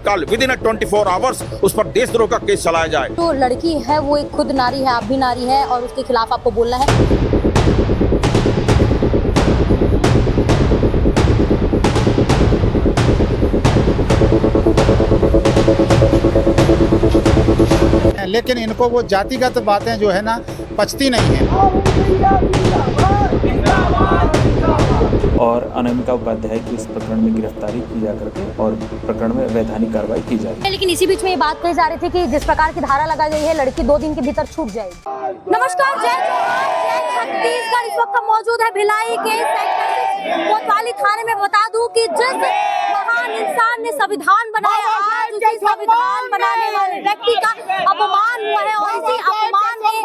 तत्काल with in 24 hours उस पर देशद्रोह का केस चलाया जाए। जो लड़की है वो एक खुद नारी है, आप भी नारी है और उसके खिलाफ आपको बोलना है। लेकिन इनको वो जातिगत बातें जो है ना पचती नहीं है। और अनामिका उपाध्याय की इस प्रकरण में गिरफ्तारी की जा करके और प्रकरण में वैधानिक कार्रवाई की जाए। लेकिन इसी बीच में ये बात कही जा रही थी कि जिस प्रकार की धारा लगाई गई है लड़की 2 दिन के भीतर छूट जाएगी। नमस्कार, जय जवान जय छत्तीसगढ़। इस वक्त मौजूद है भिलाई के सेक्टर कोतवाली थाने में। बता दूं कि जिस महान इंसान ने संविधान बनाया, आज उसी संविधान बनाने वाले व्यक्ति का अपमान हुआ है और इसी अपमान के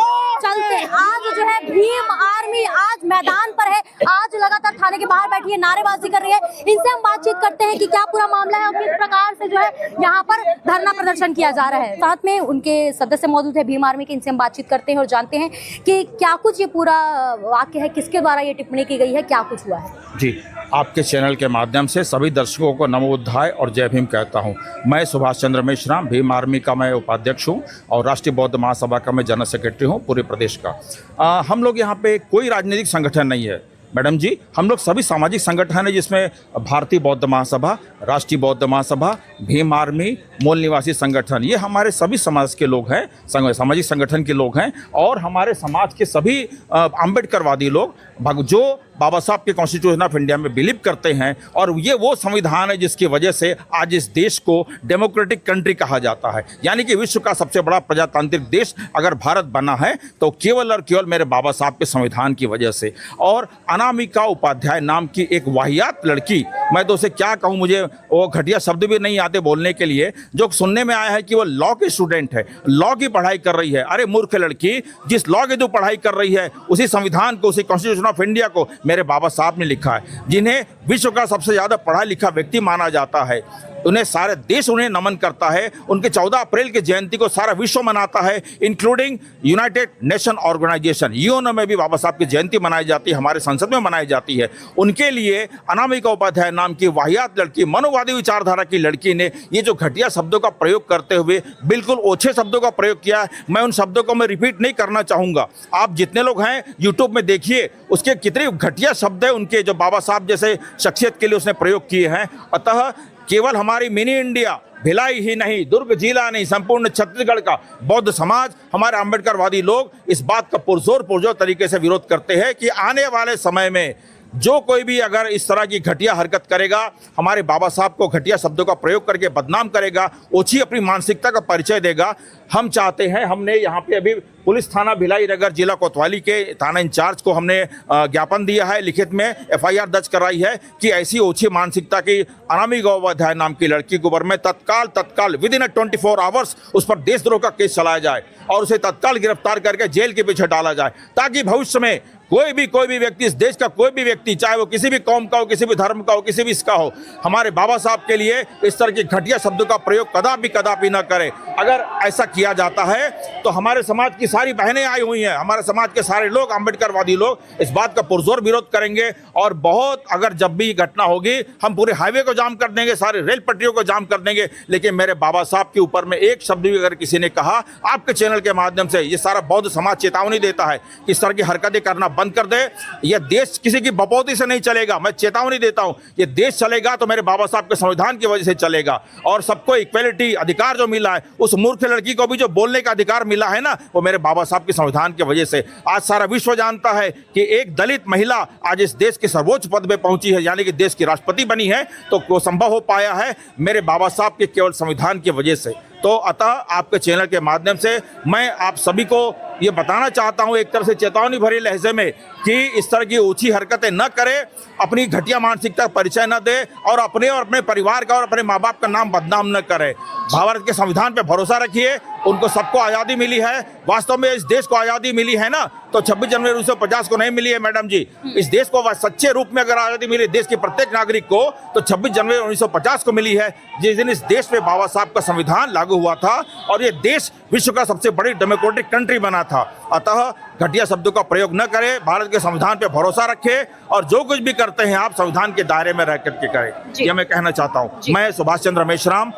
चलते आज जो है भीम आर्मी आज मैदान पर है। आज लगातार थाने के बाहर बैठी है, नारेबाजी कर रही है। इनसे हम बातचीत करते हैं कि क्या पूरा मामला है और किस प्रकार से जो है यहाँ पर धरना प्रदर्शन किया जा रहा है। साथ में उनके सदस्य मौजूद है भीम आर्मी के। इनसे हम बातचीत करते हैं और जानते हैं कि क्या कुछ ये पूरा वाक्य है, किसके द्वारा ये टिप्पणी की गई है, क्या कुछ हुआ है। जी, आपके चैनल के माध्यम से सभी दर्शकों को नमो बुद्धाय और जय भीम कहता हूं। मैं सुभाष चंद्र मेश्राम, भीम आर्मी का मैं उपाध्यक्ष हूं और राष्ट्रीय बौद्ध महासभा का मैं जनरल सेक्रेटरी हूं पूरे प्रदेश का। हम लोग यहाँ पे कोई राजनीतिक संगठन नहीं है मैडम जी, हम लोग सभी सामाजिक संगठन है जिसमें भारतीय बौद्ध महासभा, राष्ट्रीय बौद्ध महासभा, भीम आर्मी, मूल निवासी संगठन, ये हमारे सभी समाज के लोग हैं, सामाजिक संगठन के लोग हैं और हमारे समाज के सभी अम्बेडकरवादी लोग जो बाबा साहब के कॉन्स्टिट्यूशन ऑफ इंडिया में बिलीव करते हैं। और ये वो संविधान है जिसकी वजह से आज इस देश को डेमोक्रेटिक कंट्री कहा जाता है, यानी कि विश्व का सबसे बड़ा प्रजातांत्रिक देश अगर भारत बना है तो केवल और केवल मेरे बाबा साहब के संविधान की वजह से। और अनामिका उपाध्याय नाम की एक वाहियात लड़की, मैं तो उसे क्या कहूँ, मुझे वो घटिया शब्द भी नहीं आते बोलने के लिए, जो सुनने में आया है कि वो लॉ की स्टूडेंट है, लॉ की पढ़ाई कर रही है। अरे मूर्ख लड़की, जिस लॉ की तू पढ़ाई कर रही है उसी संविधान को, उसी कॉन्स्टिट्यूशन ऑफ इंडिया को मेरे बाबा साहब ने लिखा है, जिन्हें विश्व का सबसे ज़्यादा पढ़ा लिखा व्यक्ति माना जाता है। उन्हें सारे देश उन्हें नमन करता है। उनके 14 अप्रैल की जयंती को सारा विश्व मनाता है, including united nation organisation, UNO में भी बाबा साहब की जयंती मनाई जाती है, हमारे संसद में मनाई जाती है। उनके लिए अनामिका उपाध्याय नाम की वाहियात लड़की, मनोवादी विचारधारा की लड़की ने ये जो घटिया शब्दों का प्रयोग करते हुए बिल्कुल ओछे शब्दों का प्रयोग किया है। मैं उन शब्दों को मैं रिपीट नहीं करना चाहूँगा। आप जितने लोग हैं यूट्यूब में देखिए उसके कितने घटिया शब्द हैं उनके, जो बाबा साहब जैसे शख्सियत के लिए उसने प्रयोग किए हैं। अतः केवल हमारी मिनी इंडिया भिलाई ही नहीं, दुर्ग जिला नहीं, संपूर्ण छत्तीसगढ़ का बौद्ध समाज, हमारे अम्बेडकरवादी लोग इस बात का पुरजोर तरीके से विरोध करते हैं कि आने वाले समय में जो कोई भी अगर इस तरह की घटिया हरकत करेगा, हमारे बाबा साहब को घटिया शब्दों का प्रयोग करके बदनाम करेगा, ओछी अपनी मानसिकता का परिचय देगा। हम चाहते हैं, हमने यहाँ पे अभी पुलिस थाना भिलाई नगर जिला कोतवाली के थाना इंचार्ज को हमने ज्ञापन दिया है, लिखित में एफआईआर दर्ज कराई है कि ऐसी ओछी मानसिकता की अनामिका उपाध्याय नाम की लड़की के ऊपर में तत्काल विद इन 24 आवर्स उस पर देशद्रोह का केस चलाया जाए और उसे तत्काल गिरफ्तार करके जेल के पीछे डाला जाए, ताकि भविष्य में कोई भी व्यक्ति, इस देश का कोई भी व्यक्ति, चाहे वो किसी भी कौम का हो, किसी भी धर्म का हो, किसी भी इसका हो, हमारे बाबा साहब के लिए इस तरह की घटिया शब्दों का प्रयोग कदापि न करे। अगर ऐसा किया जाता है तो हमारे समाज की सारी बहनें आई हुई हैं, हमारे समाज के सारे लोग, अम्बेडकरवादी लोग इस बात का पुरजोर विरोध करेंगे। और बहुत अगर जब भी घटना होगी हम पूरे हाईवे को जाम कर देंगे, सारे रेल पटरियों को जाम कर देंगे। लेकिन मेरे बाबा साहब के ऊपर में एक शब्द भी अगर किसी ने कहा, आपके चैनल के माध्यम से ये सारा बौद्ध समाज चेतावनी देता है कि इस तरह की हरकतें करना बंद कर दे। यह देश किसी की बपौती से नहीं चलेगा, मैं चेतावनी देता हूं। यह देश चलेगा तो मेरे बाबा साहब के संविधान की वजह से चलेगा। और सबको इक्वलिटी अधिकार जो मिला है, उस मूर्ख लड़की को भी जो बोलने का अधिकार मिला है ना, वो मेरे बाबा साहब के संविधान की वजह से। आज सारा विश्व जानता है कि एक दलित महिला आज इस देश के सर्वोच्च पद पे पहुंची है, यानी कि देश की राष्ट्रपति बनी है, तो वो संभव हो पाया है मेरे बाबा साहब के केवल संविधान की वजह से। तो अतः आपके चैनल के माध्यम से मैं आप सभी को ये बताना चाहता हूँ, एक तरह से चेतावनी भरी लहजे में, कि इस तरह की ऊंची हरकतें न करे, अपनी घटिया मानसिकता का परिचय न दे और अपने परिवार का और अपने माँ बाप का नाम बदनाम न करे। भारत के संविधान पे भरोसा रखिए, उनको सबको आज़ादी मिली है। वास्तव में इस देश को आज़ादी मिली है ना, तो 26 जनवरी 1950 को नहीं मिली है मैडम जी। इस देश को सच्चे रूप में अगर आज़ादी मिली देश के प्रत्येक नागरिक को, तो 26 जनवरी 1950 को मिली है, जिस दिन इस देश में बाबा साहब का संविधान लागू हुआ था और ये देश विश्व का सबसे बड़ी डेमोक्रेटिक कंट्री बना था। अतः घटिया शब्दों का प्रयोग न करें, भारत के संविधान पे भरोसा रखें और जो कुछ भी करते हैं आप संविधान के दायरे में रह करके करें। ये मैं कहना चाहता हूँ। मैं सुभाष चंद्र मेश्राम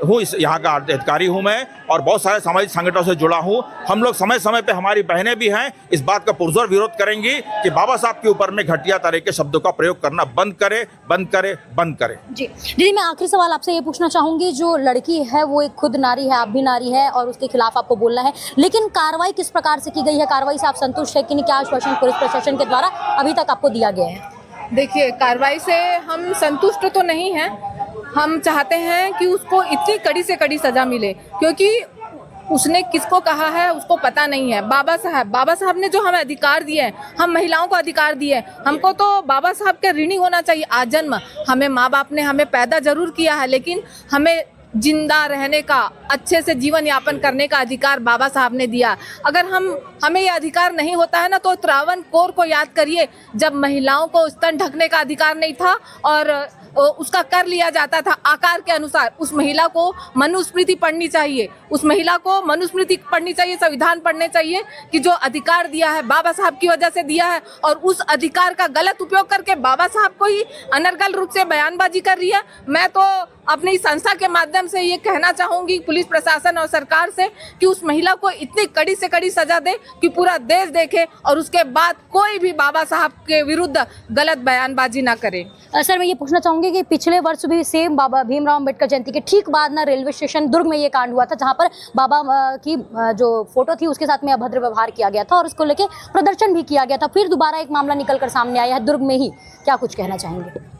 हूँ, इस यहाँ का अधिकारी हूँ मैं, और बहुत सारे सामाजिक संगठनों से जुड़ा हूँ। हम लोग समय समय पे, हमारी बहनें भी हैं, इस बात का पुरजोर विरोध करेंगी कि बाबा साहब के ऊपर में घटिया तरह के शब्दों का प्रयोग करना बंद करे, बंद करे, बंद करे। जी दीदी, मैं आखिरी सवाल आपसे ये पूछना चाहूंगी, जो लड़की है वो एक खुद नारी है, आप भी नारी है और उसके खिलाफ आपको बोलना है, लेकिन कार्रवाई किस प्रकार से की गई है? कार्रवाई से आप संतुष्ट है कि नहीं? क्या आश्वासन पुलिस प्रशासन के द्वारा अभी तक आपको दिया गया है? देखिए, कार्रवाई से हम संतुष्ट तो नहीं हैं। हम चाहते हैं कि उसको इतनी कड़ी से कड़ी सजा मिले, क्योंकि उसने किसको कहा है उसको पता नहीं है। बाबा साहब ने जो हमें अधिकार दिए हैं, हम महिलाओं को अधिकार दिए हैं, हमको तो बाबा साहब के ऋणी होना चाहिए आजन्म। हमें माँ बाप ने हमें पैदा जरूर किया है, लेकिन हमें जिंदा रहने का, अच्छे से जीवन यापन करने का अधिकार बाबा साहब ने दिया। अगर हमें ये अधिकार नहीं होता है ना, तो त्रावणकोर को याद करिए, जब महिलाओं को स्तन ढकने का अधिकार नहीं था और उसका कर लिया जाता था आकार के अनुसार। उस महिला को मनुस्मृति पढ़नी चाहिए, उस महिला को मनुस्मृति पढ़नी चाहिए, संविधान पढ़ने चाहिए कि जो अधिकार दिया है बाबा साहब की वजह से दिया है, और उस अधिकार का गलत उपयोग करके बाबा साहब को ही अनर्गल रूप से बयानबाजी कर रही है। मैं तो अपनी संस्था के माध्यम से ये कहना चाहूंगी पुलिस प्रशासन और सरकार से कि उस महिला को इतनी कड़ी से कड़ी सजा दे कि पूरा देश देखे और उसके बाद कोई भी बाबा साहब के विरुद्ध गलत बयानबाजी ना करे। सर, मैं ये पूछना चाहूंगी कि पिछले वर्ष भी सेम बाबा भीमराव अंबेडकर जयंती के ठीक बाद ना रेलवे स्टेशन दुर्ग में ये कांड हुआ था, जहां पर बाबा की जो फोटो थी उसके साथ में अभद्र व्यवहार किया गया था और उसको लेके प्रदर्शन भी किया गया था। फिर दोबारा एक मामला निकल कर सामने आया है दुर्ग में ही, क्या कुछ कहना चाहेंगे?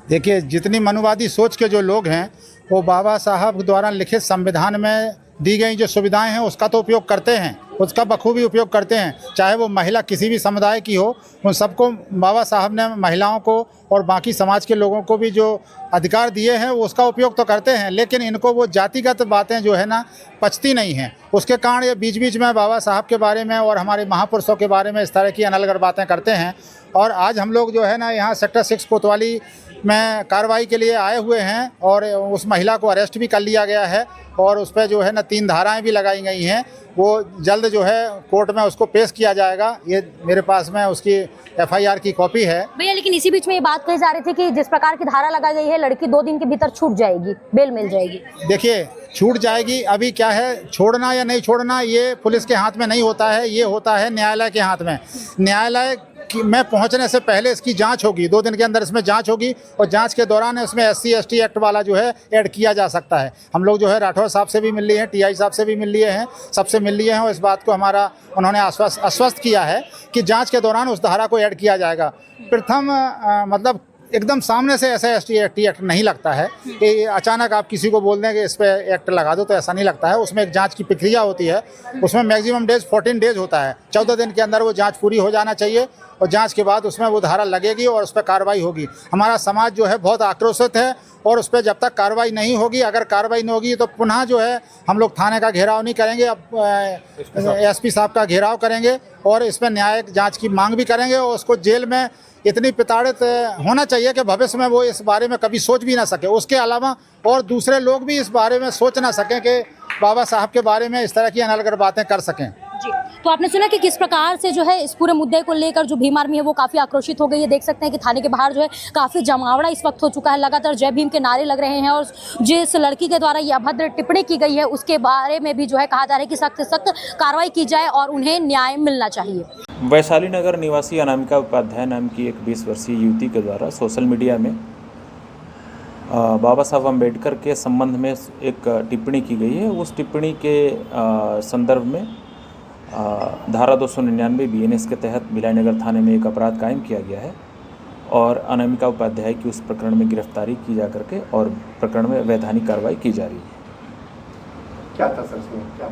देखिए, जितनी मनुवादी सोच के जो लोग हैं वो बाबा साहब द्वारा लिखित संविधान में दी गई जो सुविधाएं हैं उसका तो उपयोग करते हैं, उसका बखूबी उपयोग करते हैं। चाहे वो महिला किसी भी समुदाय की हो, उन सबको बाबा साहब ने, महिलाओं को और बाकी समाज के लोगों को भी जो अधिकार दिए हैं वो उसका उपयोग तो करते हैं, लेकिन इनको वो जातिगत बातें जो है ना पचती नहीं हैं। उसके कारण ये बीच बीच में बाबा साहब के बारे में और हमारे महापुरुषों के बारे में इस तरह की अनलगढ़ बातें करते हैं। और आज हम लोग जो है ना यहाँ सेक्टर 6 कोतवाली में कार्रवाई के लिए आए हुए हैं और उस महिला को अरेस्ट भी कर लिया गया है और उस पर जो है ना 3 धाराएं भी लगाई गई हैं। वो जल्द जो है कोर्ट में उसको पेश किया जाएगा। ये मेरे पास में उसकी FIR की कॉपी है। भैया, लेकिन इसी बीच में ये बात कही जा रही थी कि जिस प्रकार की धारा लगाई गई है, लड़की 2 दिन के भीतर छूट जाएगी, बेल मिल जाएगी। देखिए, छूट जाएगी, अभी क्या है, छोड़ना या नहीं छोड़ना ये पुलिस के हाथ में नहीं होता है, ये होता है न्यायालय के हाथ में। न्यायालय में पहुंचने से पहले इसकी जांच होगी, 2 दिन के अंदर इसमें जांच होगी और जांच के दौरान इसमें SC ST एक्ट वाला जो है ऐड किया जा सकता है। हम लोग जो है राठौर साहब से भी मिल लिए हैं, TI साहब से भी मिल लिए हैं, सबसे मिल लिए हैं और इस बात को हमारा उन्होंने आश्वस्त किया है कि जांच के दौरान उस धारा को ऐड किया जाएगा। प्रथम मतलब एकदम सामने से ऐसा ST एक्ट नहीं लगता है कि अचानक आप किसी को बोल दें कि इस पर एक्ट लगा दो, तो ऐसा नहीं लगता है। उसमें एक जांच की प्रक्रिया होती है, उसमें मैक्सिमम डेज 14 डेज होता है। 14 दिन के अंदर वो जांच पूरी हो जाना चाहिए और जांच के बाद उसमें वो धारा लगेगी और उस पर कार्रवाई होगी। हमारा समाज जो है बहुत आक्रोशित है और उस पर जब तक कार्रवाई नहीं होगी, अगर कार्रवाई नहीं होगी तो पुनः जो है हम लोग थाने का घेराव नहीं करेंगे, अब SP साहब का घेराव करेंगे और इस पर न्यायिक जाँच की मांग भी करेंगे और उसको जेल में इतनी प्रताड़ित होना चाहिए कि भविष्य में वो इस बारे में कभी सोच भी ना सके। उसके अलावा और दूसरे लोग भी इस बारे में सोच ना सकें कि बाबा साहब के बारे में इस तरह की अनलगढ़ बातें कर सकें। जी, तो आपने सुना कि किस प्रकार से जो है इस पूरे मुद्दे को लेकर जो भीम आर्मी है वो काफ़ी आक्रोशित हो गई है। देख सकते हैं कि थाने के बाहर जो है काफ़ी जमावड़ा इस वक्त हो चुका है, लगातार जय भीम के नारे लग रहे हैं और जिस लड़की के द्वारा ये अभद्र टिप्पणी की गई है उसके बारे में भी जो है कहा जा रहा है कि सख्त से सख्त कार्रवाई की जाए और उन्हें न्याय मिलना चाहिए। वैशाली नगर निवासी अनामिका उपाध्याय नाम की एक 20 वर्षीय युवती के द्वारा सोशल मीडिया में बाबा साहब अम्बेडकर के संबंध में एक टिप्पणी की गई है। उस टिप्पणी के संदर्भ में धारा 299 BNS के तहत भिलाई नगर थाने में एक अपराध कायम किया गया है और अनामिका उपाध्याय की उस प्रकरण में गिरफ्तारी की जा करके और प्रकरण में वैधानिक कार्रवाई की जा रही है। क्या था सर इसमें, क्या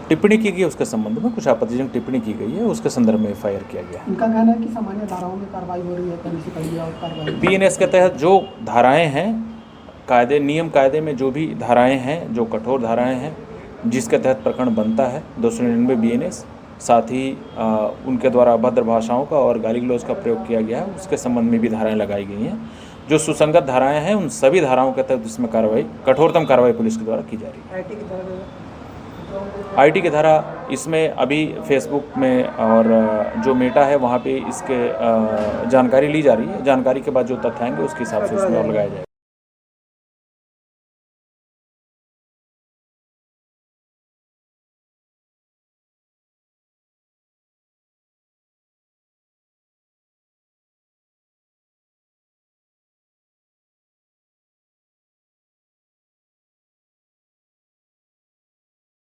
टिप्पणी की गई उसके संबंध में कुछ आपत्तिजनक टिप्पणी की गई है, उसके संदर्भ में FIR किया गया है। इनका कहना है कि सामान्य धाराओं में कार्रवाई हो रही है, कहीं से कहीं और कार्रवाई। BNS के तहत जो धाराएं हैं, कायदे नियम कायदे में जो भी धाराएं हैं, जो कठोर धाराएं हैं जिसके तहत प्रकरण बनता है 299 BNS, साथ ही उनके द्वारा अभद्र भाषाओं का और गाली गलौज का प्रयोग किया गया है, उसके संबंध में भी धाराएं लगाई गई हैं। जो सुसंगत धाराएं हैं उन सभी धाराओं के तहत इसमें कार्रवाई, कठोरतम कार्रवाई पुलिस के द्वारा की जा रही है। आईटी की धारा इसमें अभी फेसबुक में और जो मेटा है वहाँ पे इसके जानकारी ली जा रही है। जानकारी के बाद जो तथ्य आएंगे उसके हिसाब से इसमें और लगाया जाएगा।